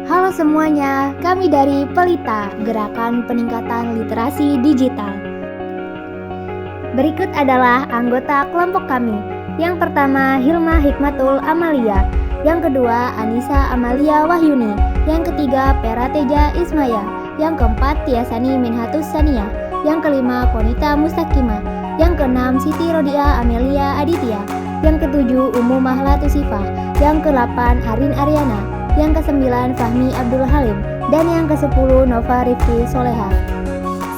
Halo semuanya, kami dari Pelita, Gerakan Peningkatan Literasi Digital. Berikut adalah anggota kelompok kami. Yang pertama, Hilma Hikmatul Amalia. Yang kedua, Anissa Amalia Wahyuni. Yang ketiga, Perateja Ismaya. Yang keempat, Tiasani Minhatus Sania. Yang kelima, Konita Mustakima. Yang keenam, Siti Rodia Amelia Aditya. Yang ketujuh, Umu Mahla Tusifah. Yang kedelapan, Arin Ariana. Yang ke-9 Fahmi Abdul Halim, dan yang ke-10 Nova Rifki Soleha.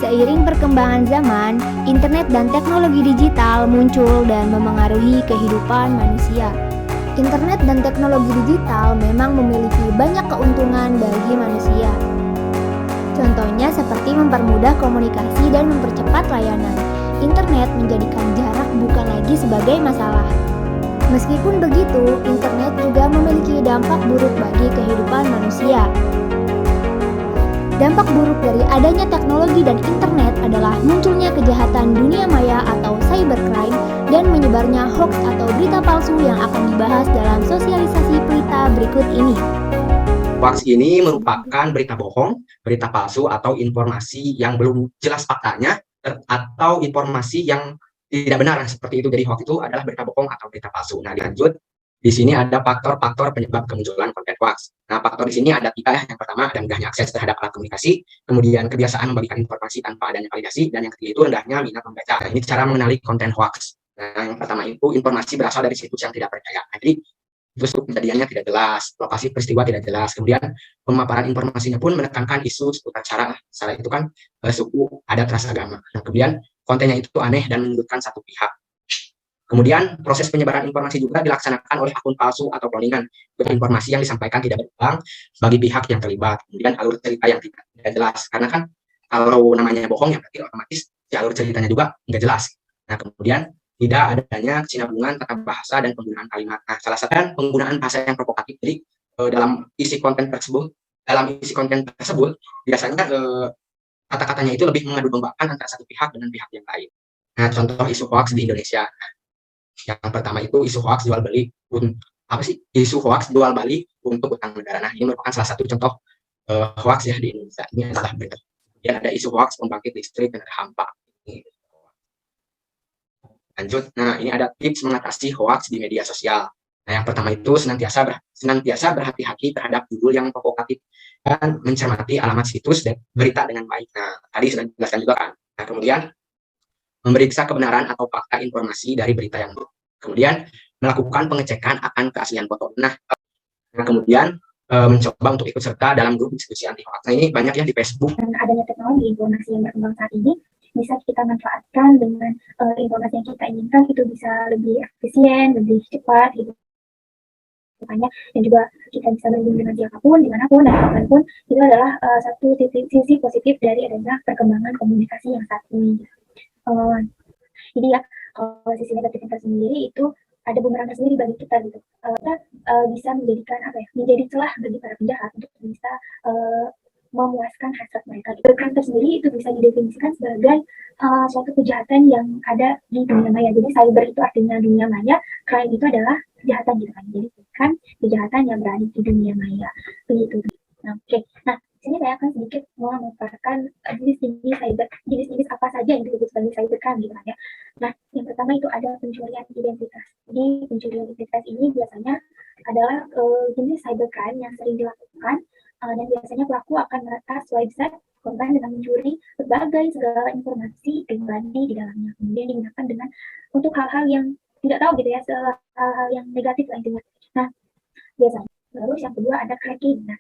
Seiring perkembangan zaman, internet dan teknologi digital muncul dan memengaruhi kehidupan manusia. Internet dan teknologi digital memang memiliki banyak keuntungan bagi manusia. Contohnya seperti mempermudah komunikasi dan mempercepat layanan. Internet menjadikan jarak bukan lagi sebagai masalah. Meskipun begitu, internet juga memiliki dampak buruk bagi kehidupan manusia. Dampak buruk dari adanya teknologi dan internet adalah munculnya kejahatan dunia maya atau cybercrime dan menyebarnya hoax atau berita palsu yang akan dibahas dalam sosialisasi Pelita berikut ini. Hoax ini merupakan berita bohong, berita palsu, atau informasi yang belum jelas faktanya, atau informasi yang tidak benar seperti itu. Jadi hoax itu adalah berita bohong atau berita palsu. Nah, dilanjut, di sini ada faktor-faktor penyebab kemunculan konten hoax. Nah, faktor di sini ada 3. Yang pertama, ada mudahnya akses terhadap alat komunikasi, kemudian kebiasaan membagikan informasi tanpa adanya validasi, dan yang ketiga itu rendahnya minat membaca. Nah, ini cara mengenali konten hoax. Nah, yang pertama itu informasi berasal dari situs yang tidak percaya. Nah, jadi terus kejadiannya tidak jelas, lokasi peristiwa tidak jelas, kemudian pemaparan informasinya pun menekankan isu seputar sara itu kan suku, adat, ras, agama. Nah, kemudian kontennya itu aneh dan menyudutkan satu pihak. Kemudian proses penyebaran informasi juga dilaksanakan oleh akun palsu atau cloningan. Informasi yang disampaikan tidak berulang bagi pihak yang terlibat. Kemudian alur cerita yang tidak jelas, karena kan kalau namanya bohong ya berarti otomatis alur ceritanya juga nggak jelas. Nah, kemudian tidak adanya kesinambungan tata bahasa dan penggunaan kalimat. Nah, salah satu penggunaan bahasa yang provokatif. Jadi dalam isi konten tersebut biasanya kata-katanya itu lebih mengadu dombakan antara satu pihak dengan pihak yang lain. Nah, contoh isu hoax di Indonesia. Yang pertama itu isu hoax jual beli isu hoax jual beli untuk utang negara. Nah, ini merupakan salah satu contoh hoax ya di Indonesia. Ini adalah benar. Kemudian ada isu hoax pembangkit listrik tenaga hampa. Lanjut, nah ini ada tips mengatasi hoax di media sosial. Nah, yang pertama itu senantiasa berhati-hati terhadap judul yang provokatif dan mencermati alamat situs dan berita dengan baik. Nah, tadi sudah dijelaskan juga kan. Nah, kemudian memeriksa kebenaran atau fakta informasi dari berita yang buruk. Kemudian melakukan pengecekan akan keaslian foto. Nah kemudian mencoba untuk ikut serta dalam grup diskusi anti hoax. Nah, ini banyak ya di Facebook. Dan adanya teknologi informasi yang berkembang saat ini bisa kita manfaatkan dengan informasi yang kita inginkan itu bisa lebih efisien, lebih cepat gitu. Dan juga kita bisa berhubung dengan siapapun, dimanapun, dan kapanpun. Itu adalah satu sisi positif dari adanya perkembangan komunikasi yang saat ini. Jadi ya, kalau sisi negatifnya sendiri itu ada bumerang tersendiri bagi kita gitu. Kita bisa menjadikan menjadi celah bagi para penjahat untuk bisa memuaskan hasrat mereka. Crime tersendiri itu bisa didefinisikan sebagai suatu kejahatan yang ada di dunia maya. Jadi cyber itu artinya dunia maya, crime itu adalah kejahatan gitu kan. Jadi bukan kejahatan yang berada di dunia maya. Begitu. Nah, oke. Nah, sini saya akan sedikit memaparkan jenis-jenis apa saja yang disebut sebagai cybercrime gitu kan ya. Nah, yang pertama itu ada pencurian identitas. Jadi pencurian identitas ini biasanya adalah jenis cybercrime yang sering dilakukan dan biasanya pelaku akan meretas website korban dengan mencuri berbagai segala informasi pribadi di dalamnya. Kemudian digunakan dengan untuk hal-hal yang tidak tahu gitu ya, hal-hal yang negatif lah intinya. Nah, biasanya. Terus yang kedua ada cracking. Nah,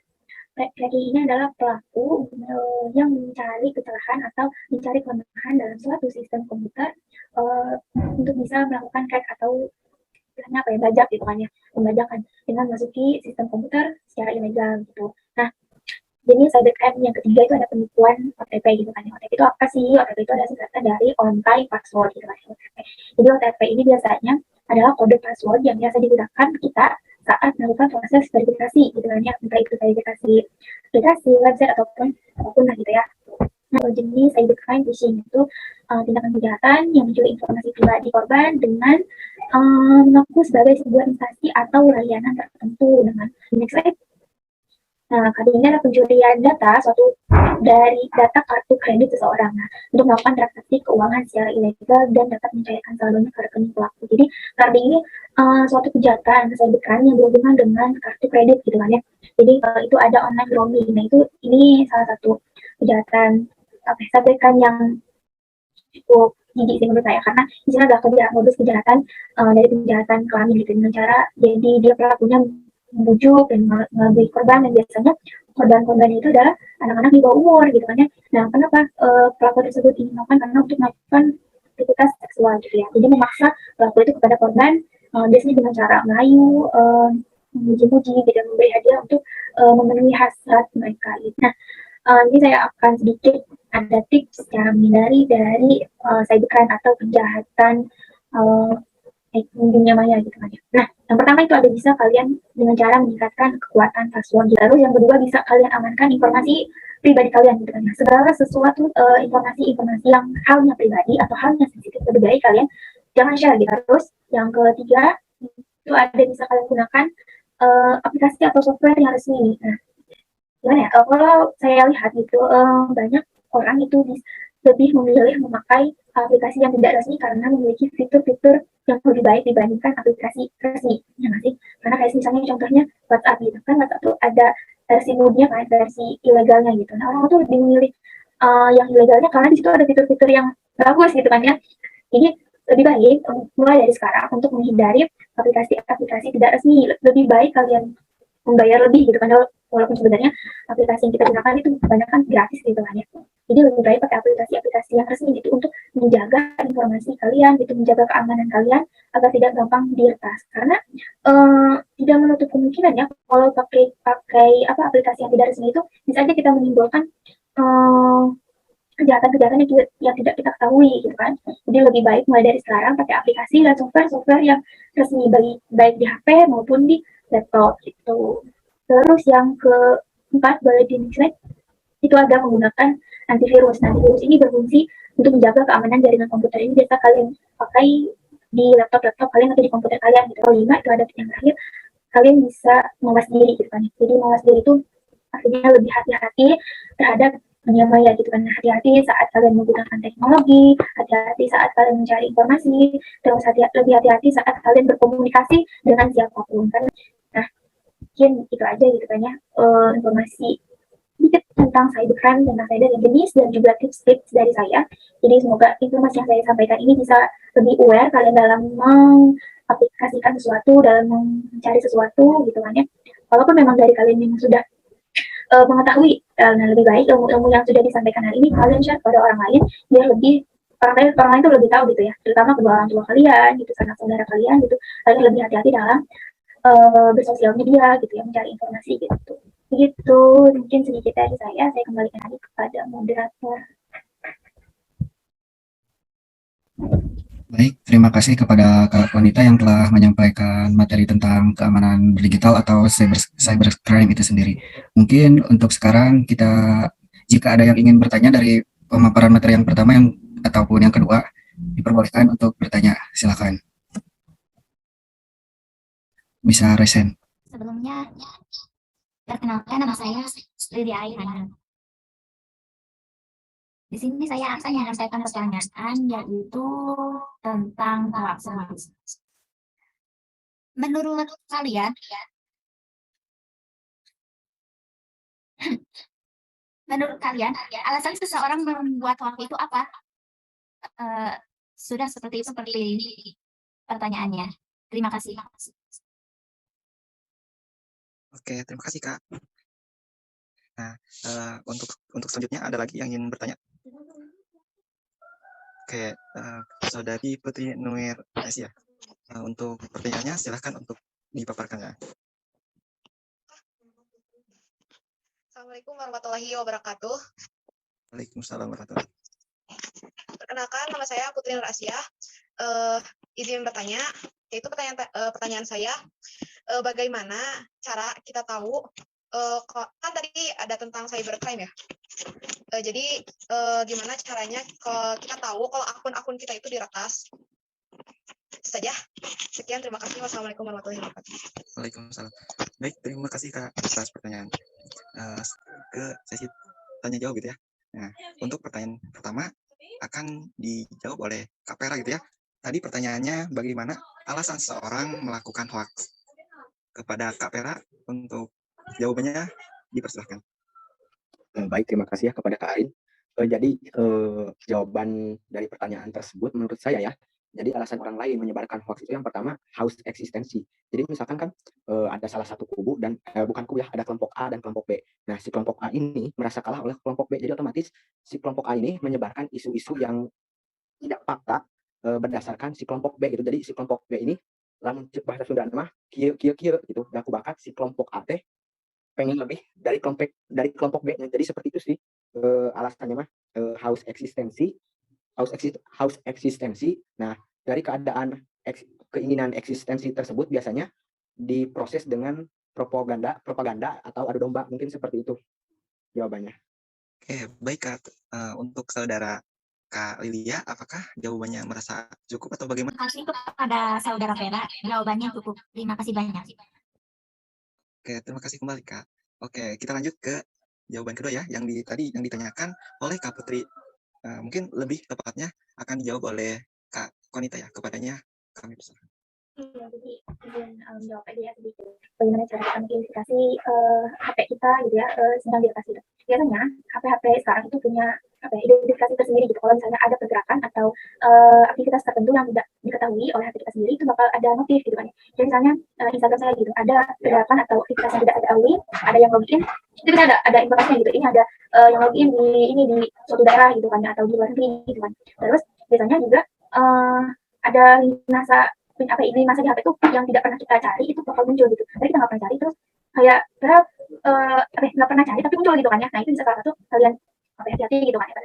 cracking ini adalah pelaku yang mencari kesalahan atau mencari kelemahan dalam suatu sistem komputer untuk bisa melakukan crack atau bajak gitu kan ya, membajakan dengan masuki sistem komputer secara ilegal gitu. Nah, jadi cybercrime yang ketiga itu ada penipuan OTP gitu kan. OTP itu apa sih? OTP itu adalah singkatan dari on time password gitu kan. Jadi OTP ini biasanya adalah kode password yang biasa digunakan kita saat melakukan proses verifikasi gitu kan ya, entah itu verifikasi aplikasi, website apapun lah gitu ya. Nah, jenis cybercrime phishing itu tindakan kejahatan yang mencuri informasi pribadi korban dengan mengaku sebagai sebuah instansi atau layanan tertentu dengan next slide. Nah, kali ini adalah pencurian data suatu dari data kartu kredit seseorang. Nah, untuk melakukan transaksi keuangan secara ilegal dan dapat mencairkan saldonya ke rekening pelaku. Jadi, kartu ini suatu kejahatan cybercrime yang berhubungan dengan kartu kredit gitu kan ya. Jadi itu ada online roaming. Nah, ini salah satu kejahatan cybercrime yang cukup jijik sih menurut saya, karena di sini adalah modus kejahatan dari kejahatan kelamin gitu, dengan cara jadi dia pelakunya membujuk dan mengambil korban, dan biasanya korban-korban itu adalah anak-anak di bawah umur gitu kan ya. Nah, kenapa pelaku tersebut ingin melakukan? Karena untuk melakukan aktivitas seksual gitu ya. Jadi memaksa pelaku itu kepada korban, biasanya dengan cara melayu, memuji-muji, gitu, memberi hadiah untuk memenuhi hasrat mereka gitu. Nah, ini saya akan sedikit ada tips cara menghindari dari cybercrime atau kejahatan dunia maya gitu kan ya. Nah, yang pertama itu ada bisa kalian dengan cara meningkatkan kekuatan password. Lalu yang kedua bisa kalian amankan informasi pribadi kalian gitu kan ya. Segala sesuatu informasi yang halnya pribadi atau halnya sensitif, lebih baik kalian jangan share gitu. Terus yang ketiga itu ada bisa kalian gunakan aplikasi atau software yang resmi. Nah, gimana ya, kalau saya lihat gitu banyak orang itu lebih memilih memakai aplikasi yang tidak resmi karena memiliki fitur-fitur yang lebih baik dibandingkan aplikasi resmi, ya nggak sih? Karena kayak misalnya contohnya WhatsApp gitu kan, WhatsApp tuh ada versi mode-nya kan, versi ilegalnya gitu. Nah, orang tuh lebih memilih yang ilegalnya karena di situ ada fitur-fitur yang bagus gitu kan ya. Jadi lebih baik mulai dari sekarang untuk menghindari aplikasi-aplikasi tidak resmi. Lebih baik kalian membayar lebih gitu kan, walaupun sebenarnya aplikasi yang kita gunakan itu kebanyakan gratis gitu kan ya. Jadi lebih baik pakai aplikasi-aplikasi yang resmi gitu untuk menjaga informasi kalian gitu, menjaga keamanan kalian agar tidak gampang diretas. Karena tidak menutup kemungkinan ya kalau pakai aplikasi yang tidak resmi itu bisa aja kita menimbulkan kejahatan-kejahatan yang tidak kita ketahui gitu kan. Jadi lebih baik mulai dari sekarang pakai aplikasi dan software yang resmi, baik di HP maupun di laptop gitu. Terus yang keempat boleh di next itu ada menggunakan antivirus. Nah, antivirus ini berfungsi untuk menjaga keamanan jaringan komputer. Ini biasa kalian pakai di laptop kalian atau di komputer kalian gitu. Kelima itu ada yang terakhir, kalian bisa mawas diri gitu kan. Jadi mawas diri itu artinya lebih hati-hati terhadap dunia maya gitu kan. Hati-hati saat kalian menggunakan teknologi, hati-hati saat kalian mencari informasi, terus lebih hati-hati saat kalian berkomunikasi dengan siapapun kan. Nah, mungkin itu aja gitu kan ya, informasi sedikit tentang cybercrime, tentang cyber jenis dan juga tips-tips dari saya. Jadi semoga informasi yang saya sampaikan ini bisa lebih aware kalian dalam mengaplikasikan sesuatu, dalam mencari sesuatu gitu kan ya. Walaupun memang dari kalian yang sudah mengetahui, nah lebih baik ilmu-ilmu yang sudah disampaikan hari ini kalian share kepada orang lain biar lebih orang lain itu lebih tahu gitu ya, terutama kedua orang tua kalian gitu, sanak saudara kalian gitu, kalian lebih hati-hati dalam bersosial media gitu ya, mencari informasi gitu. Begitu mungkin sedikit dari saya kembalikan lagi kepada moderator. Baik, terima kasih kepada Kak Wanita yang telah menyampaikan materi tentang keamanan digital atau cybercrime itu sendiri. Mungkin untuk sekarang kita, jika ada yang ingin bertanya dari pemaparan materi yang pertama ataupun yang kedua, diperbolehkan untuk bertanya. Silakan. Bisa resen. Sebelumnya, perkenalkan nama saya Lydia Aihan. Di sini saya akan menyampaikan pertanyaan yaitu tentang hoax. Menurut kalian, alasan seseorang membuat hoax itu apa? Sudah seperti pertanyaannya. Terima kasih. Oke, terima kasih Kak. Nah, untuk selanjutnya ada lagi yang ingin bertanya. Oke, Saudari Putri Nuir Asia. Untuk pertanyaannya silahkan untuk dipaparkan ya. Assalamualaikum warahmatullahi wabarakatuh. Waalaikumsalam warahmatullahi wabarakatuh. Perkenalkan, nama saya Putri Nur Asia. Izin bertanya, yaitu pertanyaan saya, bagaimana cara kita tahu, kan tadi ada tentang cybercrime ya. Jadi gimana caranya kita tahu kalau akun-akun kita itu diretas? Itu saja. Sekian, terima kasih. Wassalamualaikum warahmatullahi wabarakatuh. Waalaikumsalam. Baik, terima kasih Kak atas pertanyaan. ke sesi tanya jawab gitu ya. Nah, untuk pertanyaan pertama akan dijawab oleh Kak Pera gitu ya. Tadi pertanyaannya bagaimana alasan seorang melakukan hoax? Kepada Kak Pera untuk jawabannya dipersilahkan. Baik, terima kasih ya kepada Kak Arin. Jadi jawaban dari pertanyaan tersebut menurut saya ya, jadi alasan orang lain menyebarkan hoax itu yang pertama haus eksistensi. Jadi misalkan kan ada salah satu kubu dan bukan kubu ya, ada kelompok A dan kelompok B. Nah, si kelompok A ini merasa kalah oleh kelompok B. Jadi otomatis si kelompok A ini menyebarkan isu-isu yang tidak fakta berdasarkan si kelompok B gitu. Jadi si kelompok B ini lamun cek bahasa Sunda mah kieu kieu kieu gitu. Dan aku bakat si kelompok A teh pengen lebih dari kelompok B-nya. Jadi seperti itu sih alasannya mah haus eksistensi, haus eksistensi. Nah, dari keadaan keinginan eksistensi tersebut biasanya diproses dengan propaganda atau adu domba, mungkin seperti itu jawabannya. Oke, baik Kak. Untuk saudara Kak Lilia, apakah jawabannya merasa cukup atau bagaimana? Terima kasih kepada saudara Vera, jawabannya cukup. Terima kasih banyak. Oke, terima kasih kembali Kak. Oke, kita lanjut ke jawaban kedua ya, yang tadi yang ditanyakan oleh Kak Putri. Mungkin lebih tepatnya akan dijawab oleh Kak Konita ya. Kepadanya kami persilakan. Iya, jadi izin jawab aja ya sedikit. Bagaimana cara kita mengidentifikasi HP kita gitu ya, sedang direkasi itu. Biasanya HP-HP sekarang itu punya apa ya, identifikasi tersendiri gitu. Kalau misalnya ada pergerakan atau aktivitas tertentu yang tidak diketahui oleh HP kita sendiri, itu bakal ada notif gitu kan. Jadi misalnya Instagram saya gitu, ada pergerakan atau aktivitas yang tidak diketahui, ada yang login, itu bisa ada informasinya gitu. Ini ada yang login di suatu daerah gitu kan, atau di luar negeri gitu kan. Terus biasanya juga ada lini masa di HP itu yang tidak pernah kita cari itu bakal muncul gitu. Tapi kita nggak pernah cari terus kayak nggak pernah cari tapi muncul gitu kan ya. Nah itu bisa salah satu kalian hati-hati gitu kan ya.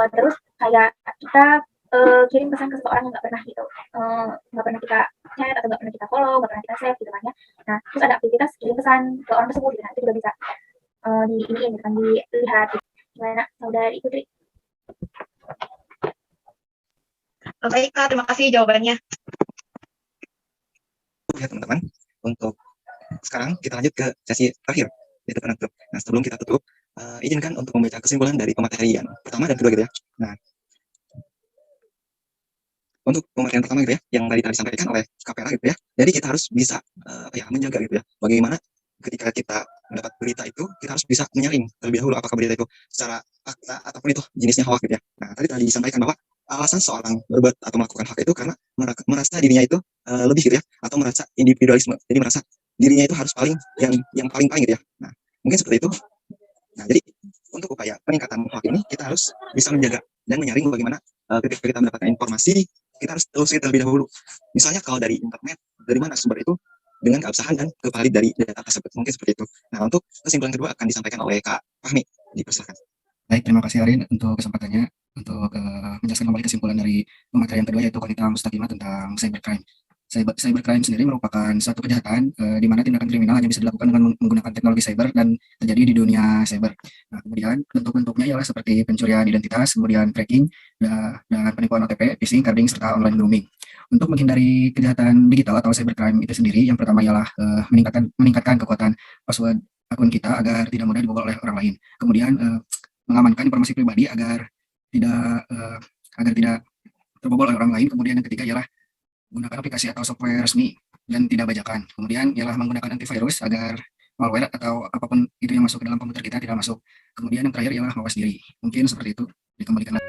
Terus kayak kita kirim pesan ke seseorang yang nggak pernah gitu, nggak pernah kita chat atau nggak pernah kita follow, nggak pernah kita save gitu kan ya. Nah terus ada aktivitas kirim pesan ke orang tersebut gitu. Nah itu juga bisa gitu kan, dilihat gitu. Gimana saudari Putri? Baik Kak, terima kasih jawabannya. Ya teman-teman, untuk sekarang kita lanjut ke sesi terakhir, yaitu penutup. Nah sebelum kita tutup, izinkan untuk membaca kesimpulan dari pematerian pertama dan kedua gitu ya. Nah, untuk pematerian pertama gitu ya, yang tadi disampaikan oleh Kak Pera gitu ya. Jadi kita harus bisa menjaga gitu ya. Bagaimana ketika kita mendapat berita itu, kita harus bisa menyaring terlebih dahulu apakah berita itu secara fakta ataupun itu jenisnya hoax gitu ya. Nah, tadi disampaikan bahwa alasan seorang berbuat atau melakukan hoax itu karena merasa dirinya itu lebih gitu ya, atau merasa individualisme. Jadi merasa dirinya itu harus yang paling gitu ya. Nah, mungkin seperti itu. Nah, jadi untuk upaya peningkatan hoax ini kita harus bisa menjaga dan menyaring bagaimana ketika kita mendapatkan informasi, kita harus telusuri terlebih dahulu. Misalnya kalau dari internet, dari mana sumber itu, dengan keabsahan dan kevalid dari data tersebut. Mungkin seperti itu. Nah, untuk kesimpulan kedua akan disampaikan oleh Kak Fahmi. Dipersilakan. Baik, terima kasih Arin untuk kesempatannya untuk menjelaskan kembali kesimpulan dari pematerian kedua, yaitu Konita Mustaqimah tentang cybercrime. Cybercrime sendiri merupakan suatu kejahatan di mana tindakan kriminal hanya bisa dilakukan dengan menggunakan teknologi cyber dan terjadi di dunia cyber. Nah, kemudian bentuk-bentuknya ialah seperti pencurian identitas, kemudian tracking, dan penipuan OTP, phishing, carding, serta online grooming. Untuk menghindari kejahatan digital atau cybercrime itu sendiri, yang pertama ialah meningkatkan kekuatan password akun kita agar tidak mudah dibobol oleh orang lain. Kemudian mengamankan informasi pribadi agar tidak terbobol oleh orang lain. Kemudian yang ketiga ialah menggunakan aplikasi atau software resmi dan tidak bajakan. Kemudian ialah menggunakan antivirus agar malware atau apapun itu yang masuk ke dalam komputer kita tidak masuk. Kemudian yang terakhir ialah mawas diri. Mungkin seperti itu, dikembalikan.